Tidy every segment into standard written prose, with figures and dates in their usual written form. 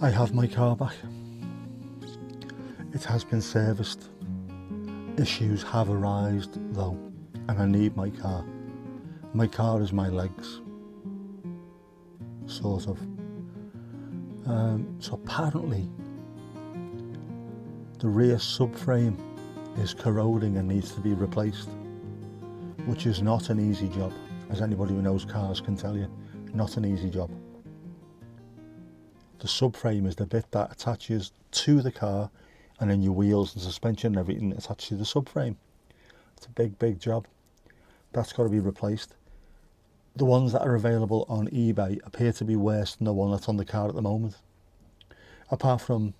I have my car back. It has been serviced. Issues have arisen though, and I need my car. My car is my legs, sort of. So apparently the rear subframe is corroding and needs to be replaced, which is not an easy job, as anybody who knows cars can tell you. Not an easy job. The subframe is the bit that attaches to the car, and then your wheels and suspension and everything attached to the subframe. It's a big job. That's got to be replaced. The ones that are available on eBay appear to be worse than the one that's on the car at the moment. Apart from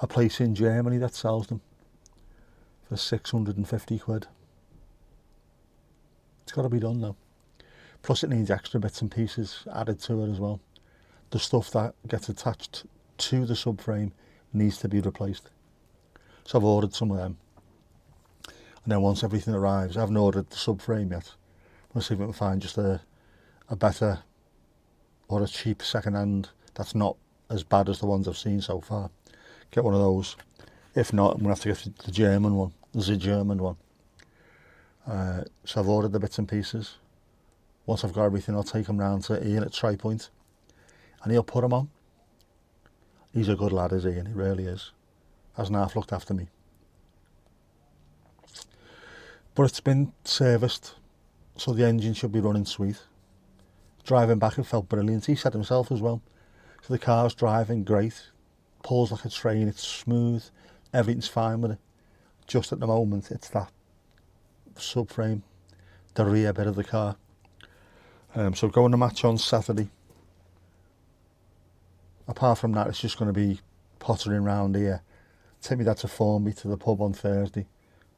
a place in Germany that sells them for 650 quid. It's got to be done though. Plus it needs extra bits and pieces added to it as well. The stuff that gets attached to the subframe needs to be replaced. So I've ordered some of them. And then once everything arrives, I haven't ordered the subframe yet. We'll see if we can find just a better or a cheap second hand that's not as bad as the ones I've seen so far. Get one of those. If not, I'm going to have to get the German one. There's a German one. So I've ordered the bits and pieces. Once I've got everything, I'll take them round to Ian at Tri-Point and he'll put them on. He's a good lad, is Ian? He really is. Hasn't half looked after me. But it's been serviced, so the engine should be running sweet. Driving back, it felt brilliant. He said himself as well. So the car's driving great, pulls like a train, it's smooth, everything's fine with it. Just at the moment, it's that subframe, the rear bit of the car. So going to match on Saturday. Apart from that, it's just going to be pottering round here. Take me dad to Formby to the pub on Thursday.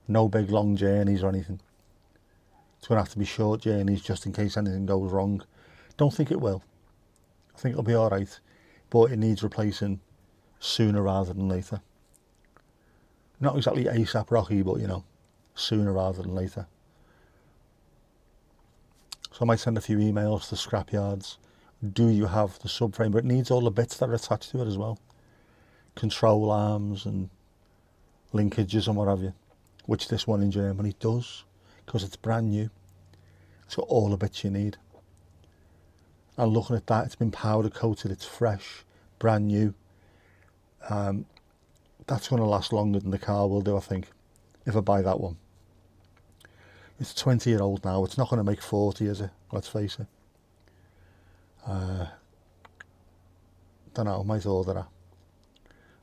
No big long journeys or anything. It's going to have to be short journeys just in case anything goes wrong. Don't think it will. I think it'll be alright, but it needs replacing sooner rather than later. Not exactly ASAP Rocky, but you know, sooner rather than later. So I might send a few emails to scrapyards. Do you have the subframe? But it needs all the bits that are attached to it as well. Control arms and linkages and what have you, which this one in Germany does, because it's brand new. It's got all the bits you need. And looking at that, it's been powder coated, it's fresh, brand new. That's going to last longer than the car will do, I think, if I buy that one. It's 20-year-old now, it's not going to make 40, is it? Let's face it. Don't know, might order that.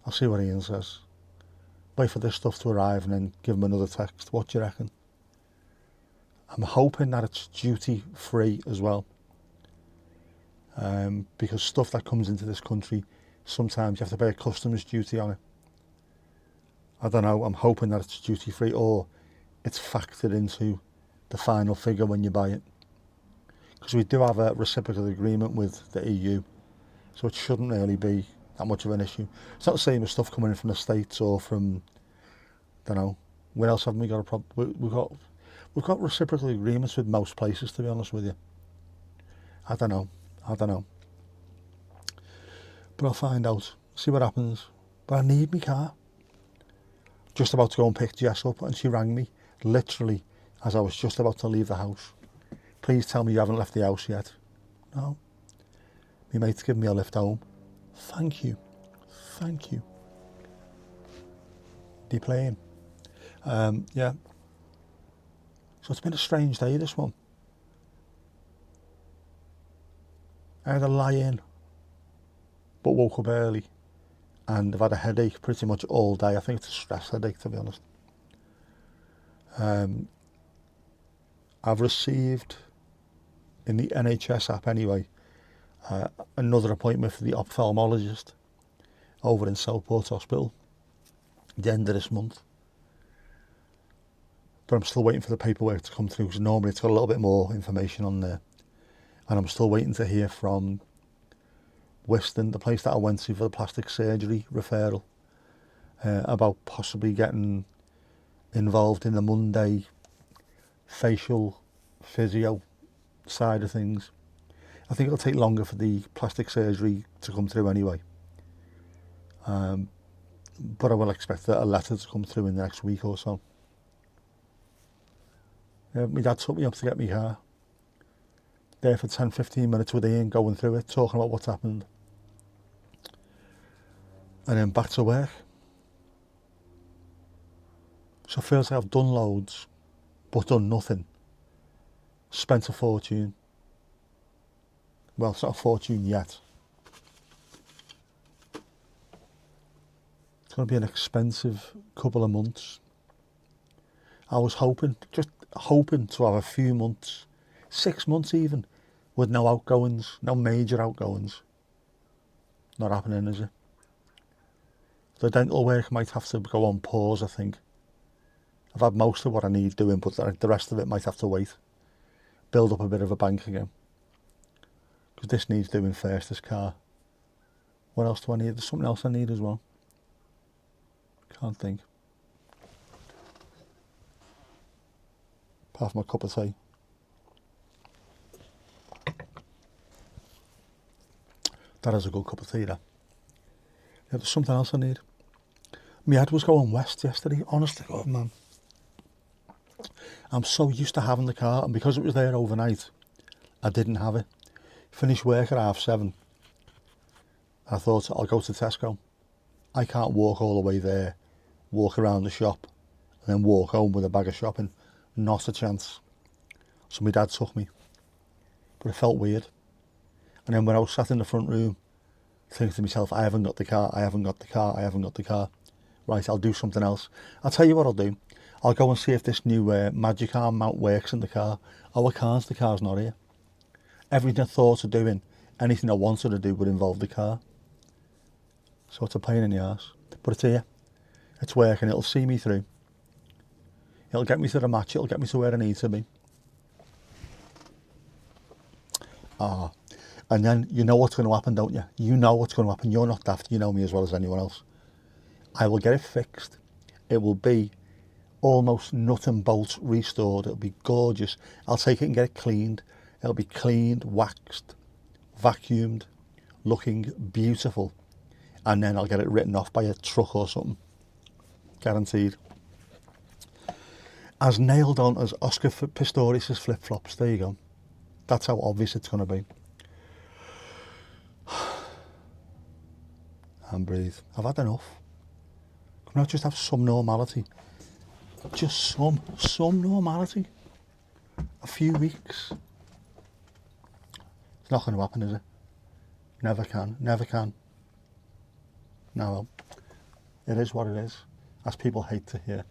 I'll see what Ian says. Wait for this stuff to arrive and then give him another text. What do you reckon? I'm hoping that it's duty free as well. Because stuff that comes into this country, sometimes you have to pay a customs duty on it. I don't know, I'm hoping that it's duty free or it's factored into the final figure when you buy it. Because we do have a reciprocal agreement with the EU, so it shouldn't really be that much of an issue. It's not the same as stuff coming in from the States or from, I don't know, where else haven't we got a problem? We've got reciprocal agreements with most places, to be honest with you. I don't know. But I'll find out, see what happens. But I need my car. Just about to go and pick Jess up, and she rang me, literally, as I was just about to leave the house. Please tell me you haven't left the house yet. No. My mate's giving me a lift home. Thank you. They playing. Yeah. So it's been a strange day, this one. I had a lie-in, but woke up early, and I've had a headache pretty much all day. I think it's a stress headache, to be honest. I've received, in the NHS app anyway, another appointment for the ophthalmologist over in Southport Hospital at the end of this month. But I'm still waiting for the paperwork to come through, because normally it's got a little bit more information on there. And I'm still waiting to hear from Whiston, the place that I went to for the plastic surgery referral, about possibly getting involved in the Monday facial physio side of things. I think it'll take longer for the plastic surgery to come through anyway. But I will expect a letter to come through in the next week or so. My dad took me up to get my car. There for 10-15 minutes with Ian, going through it, talking about what's happened. And then back to work. So it feels like I've done loads, but done nothing. Spent a fortune. Well, it's not a fortune yet. It's going to be an expensive couple of months. I was just hoping to have a few months, 6 months even, with no outgoings, no major outgoings. Not happening, is it? The dental work might have to go on pause, I think. I've had most of what I need doing, but the rest of it might have to wait. Build up a bit of a bank again. Because this needs doing first, this car. What else do I need? There's something else I need as well. Can't think. Apart from a cup of tea. That is a good cup of tea, that. Yeah, there's something else I need. My head was going west yesterday, honest to God, man. I'm so used to having the car, and because it was there overnight, I didn't have it. Finished work at 7:30. I thought, I'll go to Tesco. I can't walk all the way there, walk around the shop, and then walk home with a bag of shopping. Not a chance. So my dad took me. But it felt weird. And then when I was sat in the front room, thinking to myself, I haven't got the car, I haven't got the car, I haven't got the car. Right, I'll do something else. I'll tell you what I'll do. I'll go and see if this new Magic Arm mount works in the car. Oh, it can't, the car's not here. Everything I thought of doing, anything I wanted to do would involve the car. So it's a pain in the arse. But it's here. It's working, it'll see me through. It'll get me to the match, it'll get me to where I need to be. And then you know what's going to happen, don't you? You know what's going to happen. You're not daft, you know me as well as anyone else. I will get it fixed. It will be almost nut and bolt restored. It'll be gorgeous. I'll take it and get it cleaned. It'll be cleaned, waxed, vacuumed, looking beautiful. And then I'll get it written off by a truck or something. Guaranteed. As nailed on as Oscar Pistorius' flip-flops. There you go. That's how obvious it's going to be. And breathe. I've had enough. Can I just have some normality? Just some normality. A few weeks. It's not going to happen, is it? Never can. Never can. No, well, it is what it is, as people hate to hear.